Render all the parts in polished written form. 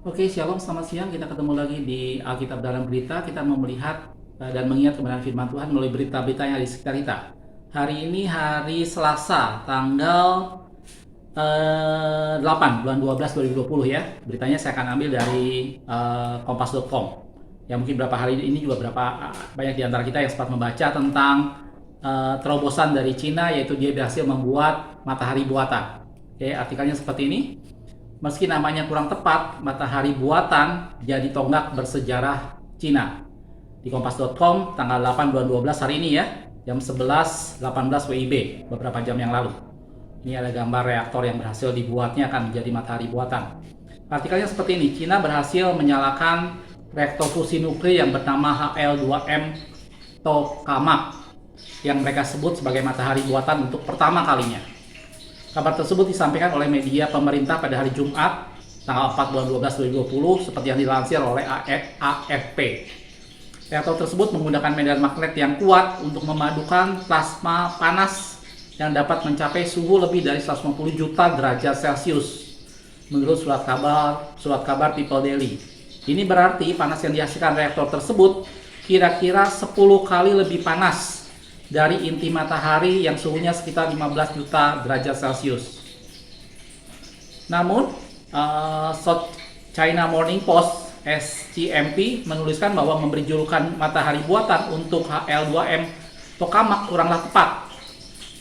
Oke, Shalom, selamat siang. Kita ketemu lagi di Alkitab dalam Berita. Kita mau melihat dan mengingat kebenaran firman Tuhan melalui berita-berita yang ada di sekitar kita. Hari ini hari Selasa, tanggal 8 bulan 12 2020 ya. Beritanya saya akan ambil dari kompas.com. Ya mungkin beberapa hari ini juga banyak di antara kita yang sempat membaca tentang terobosan dari Cina, yaitu dia berhasil membuat matahari buatan. Oke, artikelnya seperti ini. Meski namanya kurang tepat, matahari buatan jadi tonggak bersejarah Cina. Di kompas.com tanggal 8 bulan 12 hari ini ya, jam 11.18 WIB, beberapa jam yang lalu. Ini ada gambar reaktor yang berhasil dibuatnya akan menjadi matahari buatan. Artikelnya seperti ini, Cina berhasil menyalakan reaktor fusi nuklir yang bernama HL2M Tokamak yang mereka sebut sebagai matahari buatan untuk pertama kalinya. Kabar tersebut disampaikan oleh media pemerintah pada hari Jumat, tanggal 4 bulan 12 2020, seperti yang dilansir oleh AFP. Reaktor tersebut menggunakan medan magnet yang kuat untuk memadukan plasma panas yang dapat mencapai suhu lebih dari 150 juta derajat Celcius, menurut surat kabar People Daily. Ini berarti panas yang dihasilkan reaktor tersebut kira-kira 10 kali lebih panas dari inti matahari yang suhunya sekitar 15 juta derajat Celcius. Namun, South China Morning Post (SCMP) menuliskan bahwa memberi julukan matahari buatan untuk HL2M Tokamak kuranglah tepat.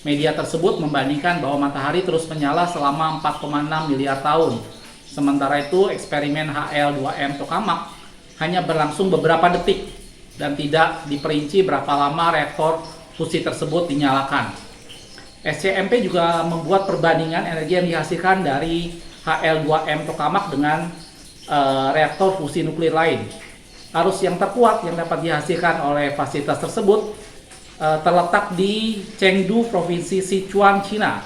Media tersebut membandingkan bahwa matahari terus menyala selama 4,6 miliar tahun. Sementara itu, eksperimen HL2M Tokamak hanya berlangsung beberapa detik dan tidak diperinci berapa lama reaktor fusi tersebut dinyalakan. SCMP juga membuat perbandingan energi yang dihasilkan dari HL2M Tokamak dengan reaktor fusi nuklir lain. Arus yang terkuat yang dapat dihasilkan oleh fasilitas tersebut terletak di Chengdu, Provinsi Sichuan, China.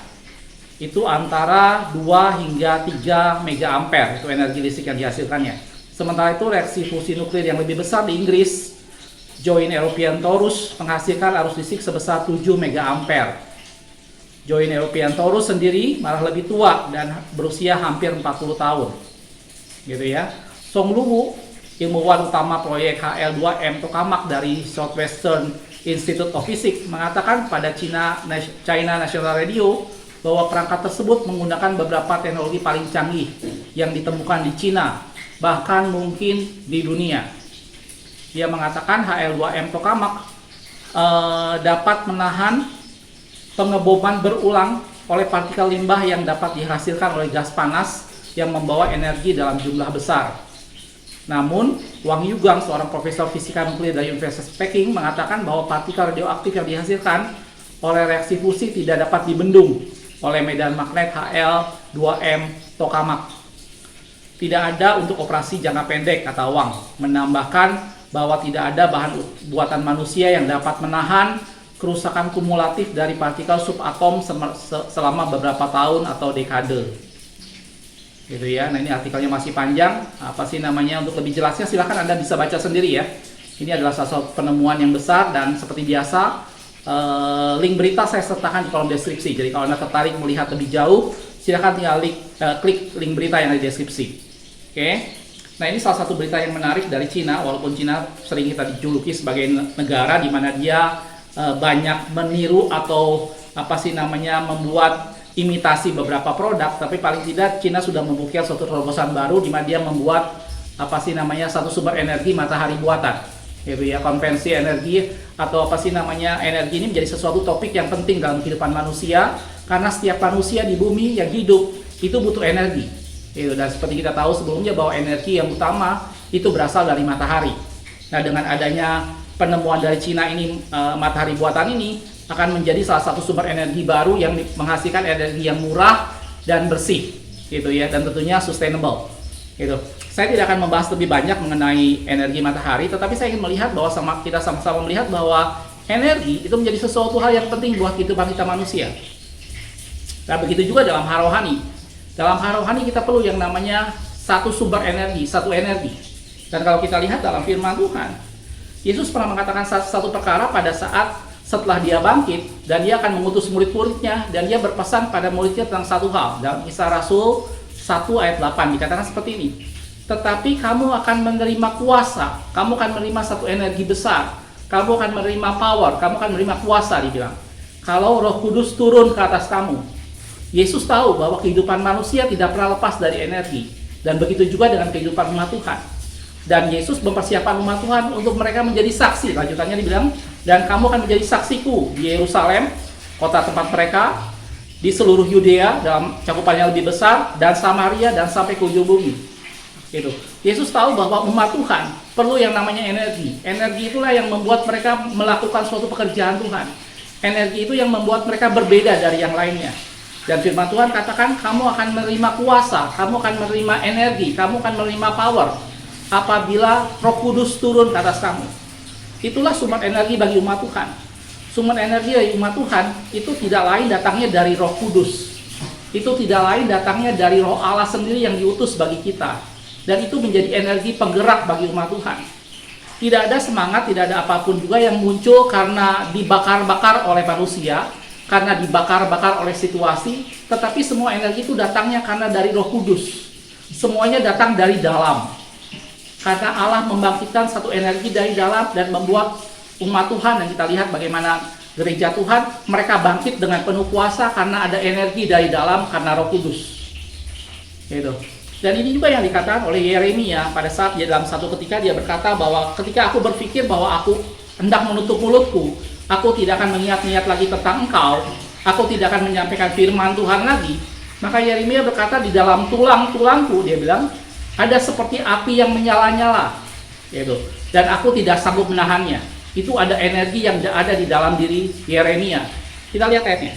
Itu antara 2 hingga 3 mega ampere, itu energi listrik yang dihasilkannya. Sementara itu reaksi fusi nuklir yang lebih besar di Inggris, Joint European Torus, menghasilkan arus listrik sebesar 7 mega ampere. Joint European Torus sendiri malah lebih tua dan berusia hampir 40 tahun. Gitu ya. Song Luwu, ilmuwan utama proyek HL2M Tokamak dari Southwestern Institute of Physics, mengatakan pada China National Radio bahwa perangkat tersebut menggunakan beberapa teknologi paling canggih yang ditemukan di China, bahkan mungkin di dunia. Dia mengatakan HL2M Tokamak dapat menahan pengeboman berulang oleh partikel limbah yang dapat dihasilkan oleh gas panas yang membawa energi dalam jumlah besar. Namun, Wang Yugang, seorang profesor fisika nuklir dari Universitas Peking, mengatakan bahwa partikel radioaktif yang dihasilkan oleh reaksi fusi tidak dapat dibendung oleh medan magnet HL2M Tokamak. Tidak ada untuk operasi jangka pendek, kata Wang, menambahkan bahwa tidak ada bahan buatan manusia yang dapat menahan kerusakan kumulatif dari partikel subatom selama beberapa tahun atau dekade. Gitu ya. Nah, ini artikelnya masih panjang. Apa sih namanya? Untuk lebih jelasnya silahkan Anda bisa baca sendiri ya. Ini adalah salah satu penemuan yang besar dan seperti biasa link berita saya sertakan di kolom deskripsi. Jadi kalau Anda tertarik melihat lebih jauh, silahkan tinggal klik link berita yang ada di deskripsi. Oke. Nah, ini salah satu berita yang menarik dari Cina, walaupun Cina sering kita dijuluki sebagai negara di mana dia banyak meniru atau membuat imitasi beberapa produk, tapi paling tidak Cina sudah membuat suatu terobosan baru di mana dia membuat satu sumber energi matahari buatan. Gitu ya, konvensi energi atau energi ini menjadi sesuatu topik yang penting dalam kehidupan manusia karena setiap manusia di bumi yang hidup itu butuh energi. Dan seperti kita tahu sebelumnya bahwa energi yang utama itu berasal dari matahari. Nah, dengan adanya penemuan dari Cina ini, matahari buatan ini akan menjadi salah satu sumber energi baru yang menghasilkan energi yang murah dan bersih, gitu ya, dan tentunya sustainable. Gitu. Saya tidak akan membahas lebih banyak mengenai energi matahari, tetapi saya ingin melihat bahwa kita sama-sama melihat bahwa energi itu menjadi sesuatu hal yang penting buat kehidupan kita manusia. Nah, begitu juga dalam hal rohani. Dalam hal rohani kita perlu yang namanya satu sumber energi, satu energi. Dan kalau kita lihat dalam firman Tuhan, Yesus pernah mengatakan satu perkara pada saat setelah dia bangkit dan dia akan mengutus murid-muridnya dan dia berpesan pada muridnya tentang satu hal. Dalam Kisah Rasul 1 ayat 8 dikatakan seperti ini. tetapi kamu akan menerima kuasa, kamu akan menerima satu energi besar, kamu akan menerima power, kamu akan menerima kuasa, dibilang. Kalau Roh Kudus turun ke atas kamu. Yesus tahu bahwa kehidupan manusia tidak pernah lepas dari energi. Dan begitu juga dengan kehidupan umat Tuhan. Dan Yesus mempersiapkan umat Tuhan untuk mereka menjadi saksi. Lanjutannya dibilang, dan kamu akan menjadi saksiku di Yerusalem, kota tempat mereka, di seluruh Yudea dalam cakupan yang lebih besar, dan Samaria, dan sampai ke ujung bumi. Gitu. Yesus tahu bahwa umat Tuhan perlu yang namanya energi. Energi itulah yang membuat mereka melakukan suatu pekerjaan Tuhan. Energi itu yang membuat mereka berbeda dari yang lainnya. Dan firman Tuhan katakan, kamu akan menerima kuasa, kamu akan menerima energi, kamu akan menerima power apabila Roh Kudus turun ke atas kamu. Itulah sumber energi bagi umat Tuhan. Sumber energi bagi umat Tuhan itu tidak lain datangnya dari Roh Kudus. Itu tidak lain datangnya dari Roh Allah sendiri yang diutus bagi kita. Dan itu menjadi energi penggerak bagi umat Tuhan. Tidak ada semangat, tidak ada apapun juga yang muncul karena dibakar-bakar oleh manusia, karena dibakar-bakar oleh situasi, tetapi semua energi itu datangnya karena dari Roh Kudus. Semuanya datang dari dalam. Karena Allah membangkitkan satu energi dari dalam dan membuat umat Tuhan, yang kita lihat bagaimana gereja Tuhan, mereka bangkit dengan penuh kuasa karena ada energi dari dalam karena Roh Kudus. Gitu. Dan ini juga yang dikatakan oleh Yeremia pada saat dia dalam satu ketika dia berkata bahwa ketika aku berpikir bahwa aku hendak menutup mulutku, aku tidak akan mengingat-ingat lagi tentang engkau, aku tidak akan menyampaikan firman Tuhan lagi. Maka Yeremia berkata di dalam tulang-tulangku, dia bilang, ada seperti api yang menyala-nyala. Gitu. Dan aku tidak sanggup menahannya. Itu ada energi yang ada di dalam diri Yeremia. Kita lihat ayatnya.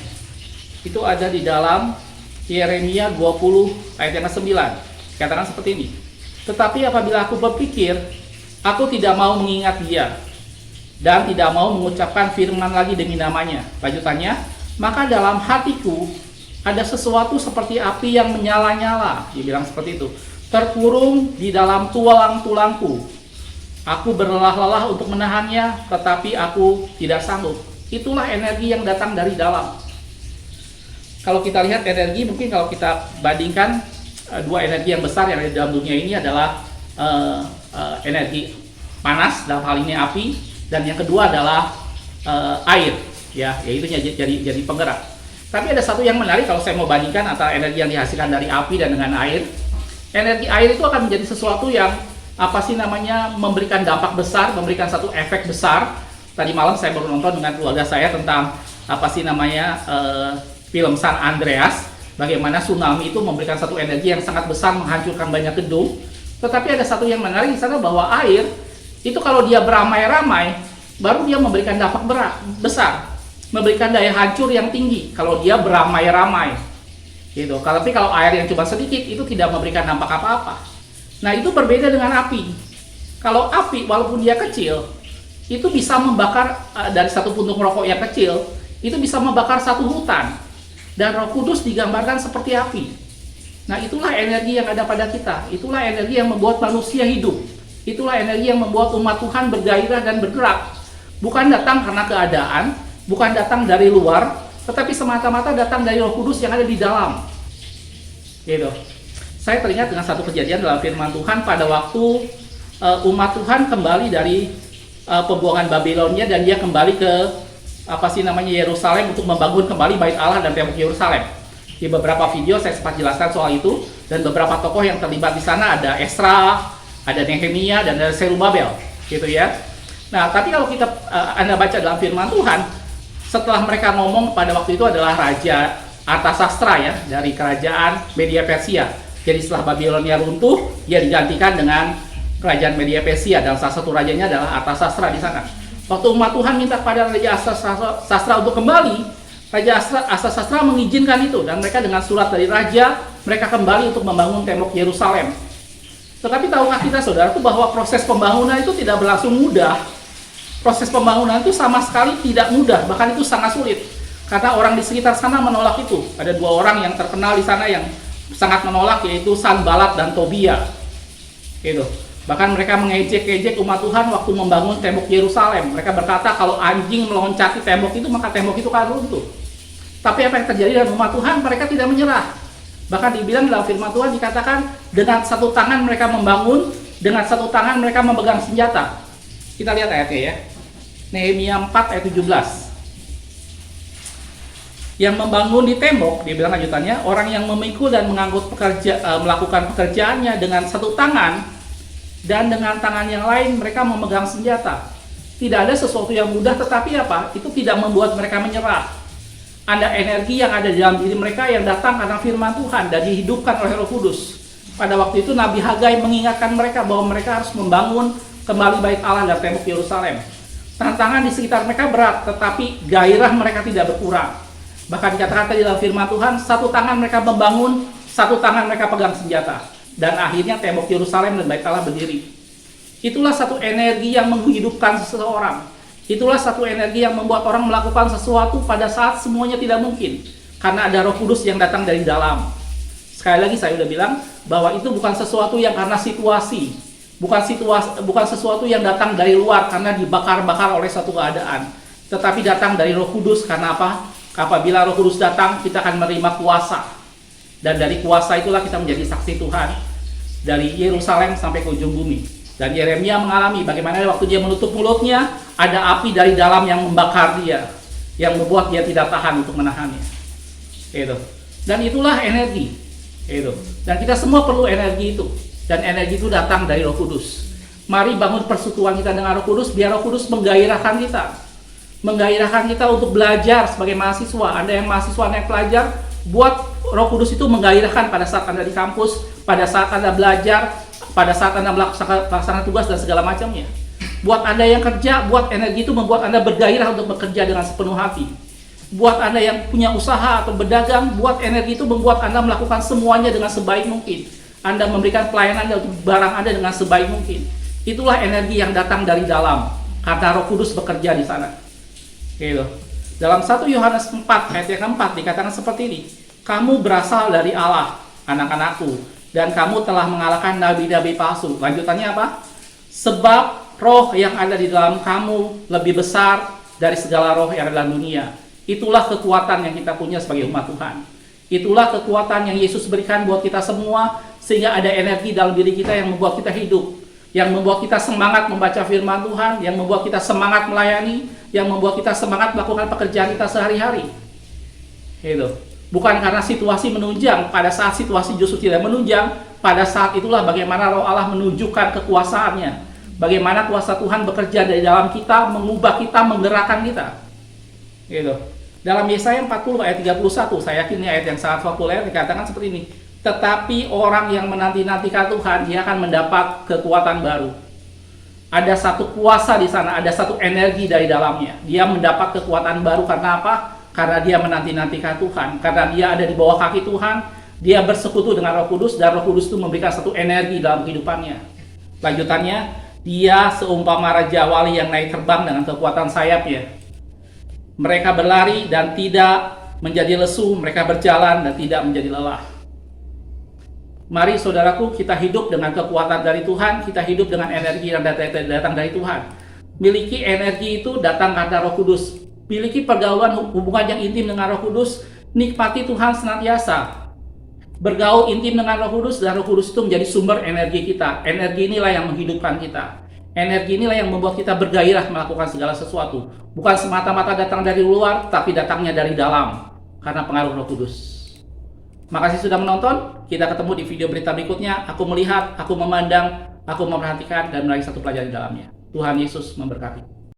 Itu ada di dalam Yeremia 20 ayat yang ke-9. Katakan seperti ini. Tetapi apabila aku berpikir, aku tidak mau mengingat dia, dan tidak mau mengucapkan firman lagi demi namanya. Lanjutannya, maka dalam hatiku ada sesuatu seperti api yang menyala-nyala. Dia bilang seperti itu. Terkurung di dalam tulang-tulangku. Aku berlelah-lelah untuk menahannya, tetapi aku tidak sanggup. Itulah energi yang datang dari dalam. Kalau kita lihat energi, mungkin kalau kita bandingkan dua energi yang besar yang ada di dalam dunia ini adalah energi panas, dalam hal ini api, dan yang kedua adalah air, ya, yaitu jadi penggerak. Tapi ada satu yang menarik kalau saya mau bandingkan antara energi yang dihasilkan dari api dan dengan air. Energi air itu akan menjadi sesuatu yang memberikan dampak besar, memberikan satu efek besar. Tadi malam saya baru nonton dengan keluarga saya tentang film San Andreas, bagaimana tsunami itu memberikan satu energi yang sangat besar, menghancurkan banyak gedung. Tetapi ada satu yang menarik di sana bahwa air itu kalau dia beramai-ramai, baru dia memberikan dampak besar, memberikan daya hancur yang tinggi kalau dia beramai-ramai. Gitu. Tapi kalau air yang cuma sedikit itu tidak memberikan dampak apa-apa. Nah, itu berbeda dengan api. Kalau api walaupun dia kecil, itu bisa membakar dari satu puntung rokok yang kecil, itu bisa membakar satu hutan. Dan Roh Kudus digambarkan seperti api. Nah, itulah energi yang ada pada kita. Itulah energi yang membuat manusia hidup. Itulah energi yang membuat umat Tuhan bergairah dan bergerak. Bukan datang karena keadaan, bukan datang dari luar, tetapi semata-mata datang dari Roh Kudus yang ada di dalam. Gitu. Saya teringat dengan satu kejadian dalam firman Tuhan pada waktu umat Tuhan kembali dari pembuangan Babilonia dan dia kembali ke Yerusalem untuk membangun kembali Bait Allah dan Tembok Yerusalem. Di beberapa video saya sempat jelaskan soal itu, dan beberapa tokoh yang terlibat di sana ada Esra, ada Nehemia, dan ada Zerubabel, gitu ya. Nah, tapi kalau Anda baca dalam firman Tuhan, setelah mereka ngomong pada waktu itu adalah Raja Artasastra, ya, dari kerajaan Media Persia. Jadi setelah Babilonia runtuh, dia digantikan dengan kerajaan Media Persia, dan salah satu rajanya adalah Artasastra di sana. Waktu umat Tuhan minta kepada Raja Artasastra untuk kembali, Raja Artasastra mengizinkan itu, dan mereka dengan surat dari raja, mereka kembali untuk membangun Tembok Yerusalem. Tetapi tahukah kita, saudara, bahwa proses pembangunan itu tidak berlangsung mudah. Proses pembangunan itu sama sekali tidak mudah, bahkan itu sangat sulit. Karena orang di sekitar sana menolak itu. Ada dua orang yang terkenal di sana yang sangat menolak, yaitu Sanbalat dan Tobia. Gitu. Bahkan mereka mengejek-ejek umat Tuhan waktu membangun Tembok Yerusalem. Mereka berkata kalau anjing meloncati tembok itu, maka tembok itu akan runtuh. Tapi apa yang terjadi dengan umat Tuhan? Mereka tidak menyerah. Bahkan dibilang dalam firman Tuhan dikatakan dengan satu tangan mereka membangun, dengan satu tangan mereka memegang senjata. Kita lihat ayatnya ya. Nehemia 4 ayat 17. Yang membangun di tembok, dia bilang lanjutannya, orang yang memikul dan melakukan pekerjaannya dengan satu tangan, dan dengan tangan yang lain mereka memegang senjata. Tidak ada sesuatu yang mudah, tetapi apa? Itu tidak membuat mereka menyerah. Ada energi yang ada di dalam diri mereka yang datang karena firman Tuhan dan dihidupkan oleh Roh Kudus. Pada waktu itu Nabi Hagai mengingatkan mereka bahwa mereka harus membangun kembali bait Allah dan tembok Yerusalem. Tantangan di sekitar mereka berat, tetapi gairah mereka tidak berkurang. Bahkan dikatakan tadi dalam firman Tuhan, satu tangan mereka membangun, satu tangan mereka pegang senjata. Dan akhirnya tembok Yerusalem dan bait Allah berdiri. Itulah satu energi yang menghidupkan seseorang. Itulah satu energi yang membuat orang melakukan sesuatu pada saat semuanya tidak mungkin. Karena ada Roh Kudus yang datang dari dalam. Sekali lagi saya sudah bilang bahwa itu bukan sesuatu yang karena situasi. Bukan sesuatu yang datang dari luar karena dibakar-bakar oleh satu keadaan. Tetapi datang dari Roh Kudus karena apa? Apabila Roh Kudus datang, kita akan menerima kuasa. Dan dari kuasa itulah kita menjadi saksi Tuhan. Dari Yerusalem sampai ke ujung bumi. Dan Yeremia mengalami bagaimana waktu dia menutup mulutnya, ada api dari dalam yang membakar dia. Yang membuat dia tidak tahan untuk menahannya. Itu. Dan itulah energi. Itu. Dan kita semua perlu energi itu. Dan energi itu datang dari Roh Kudus. Mari bangun persekutuan kita dengan Roh Kudus, biar Roh Kudus menggairahkan kita. Menggairahkan kita untuk belajar sebagai mahasiswa. Anda yang mahasiswa, Anda yang pelajar, buat Roh Kudus itu menggairahkan pada saat Anda di kampus, pada saat Anda belajar, pada saat Anda melaksanakan tugas dan segala macamnya. Buat Anda yang kerja, buat energi itu membuat Anda bergairah untuk bekerja dengan sepenuh hati. Buat Anda yang punya usaha atau berdagang, buat energi itu membuat Anda melakukan semuanya dengan sebaik mungkin. Anda memberikan pelayanan untuk barang Anda dengan sebaik mungkin. Itulah energi yang datang dari dalam, karena Roh Kudus bekerja di sana. Gitu. Dalam 1 Yohanes 4 ayat yang keempat dikatakan seperti ini. Kamu berasal dari Allah, anak-anakku, dan kamu telah mengalahkan nabi-nabi palsu. Lanjutannya apa? Sebab roh yang ada di dalam kamu lebih besar dari segala roh yang ada dalam dunia. Itulah kekuatan yang kita punya sebagai umat Tuhan. Itulah kekuatan yang Yesus berikan buat kita semua, sehingga ada energi dalam diri kita yang membuat kita hidup, yang membuat kita semangat membaca firman Tuhan, yang membuat kita semangat melayani, yang membuat kita semangat melakukan pekerjaan kita sehari-hari. Gitu. Bukan karena situasi menunjang, pada saat situasi justru tidak menunjang, pada saat itulah bagaimana Roh Allah menunjukkan kekuasaannya. Bagaimana kuasa Tuhan bekerja dari dalam kita, mengubah kita, menggerakkan kita. Gitu. Dalam Yesaya 40 ayat 31, saya yakin ini ayat yang sangat populer, dikatakan seperti ini. Tetapi orang yang menanti-nantikan Tuhan, dia akan mendapat kekuatan baru. Ada satu kuasa di sana, ada satu energi dari dalamnya. Dia mendapat kekuatan baru karena apa? Karena dia menanti-nantikan Tuhan. Karena dia ada di bawah kaki Tuhan, dia bersekutu dengan Roh Kudus, dan Roh Kudus itu memberikan satu energi dalam kehidupannya. Lanjutannya, dia seumpama Raja Wali yang naik terbang dengan kekuatan sayapnya. Mereka berlari dan tidak menjadi lesu, mereka berjalan dan tidak menjadi lelah. Mari saudaraku, kita hidup dengan kekuatan dari Tuhan, kita hidup dengan energi yang datang dari Tuhan. Miliki energi itu datang karena Roh Kudus. Miliki pergaulan hubungan yang intim dengan Roh Kudus, nikmati Tuhan senantiasa. Bergaul intim dengan Roh Kudus, dan Roh Kudus itu menjadi sumber energi kita. Energi inilah yang menghidupkan kita. Energi inilah yang membuat kita bergairah melakukan segala sesuatu. Bukan semata-mata datang dari luar, tapi datangnya dari dalam, karena pengaruh Roh Kudus. Makasih sudah menonton. Kita ketemu di video berita berikutnya. Aku melihat, aku memandang, aku memperhatikan, dan meraih satu pelajaran di dalamnya. Tuhan Yesus memberkati.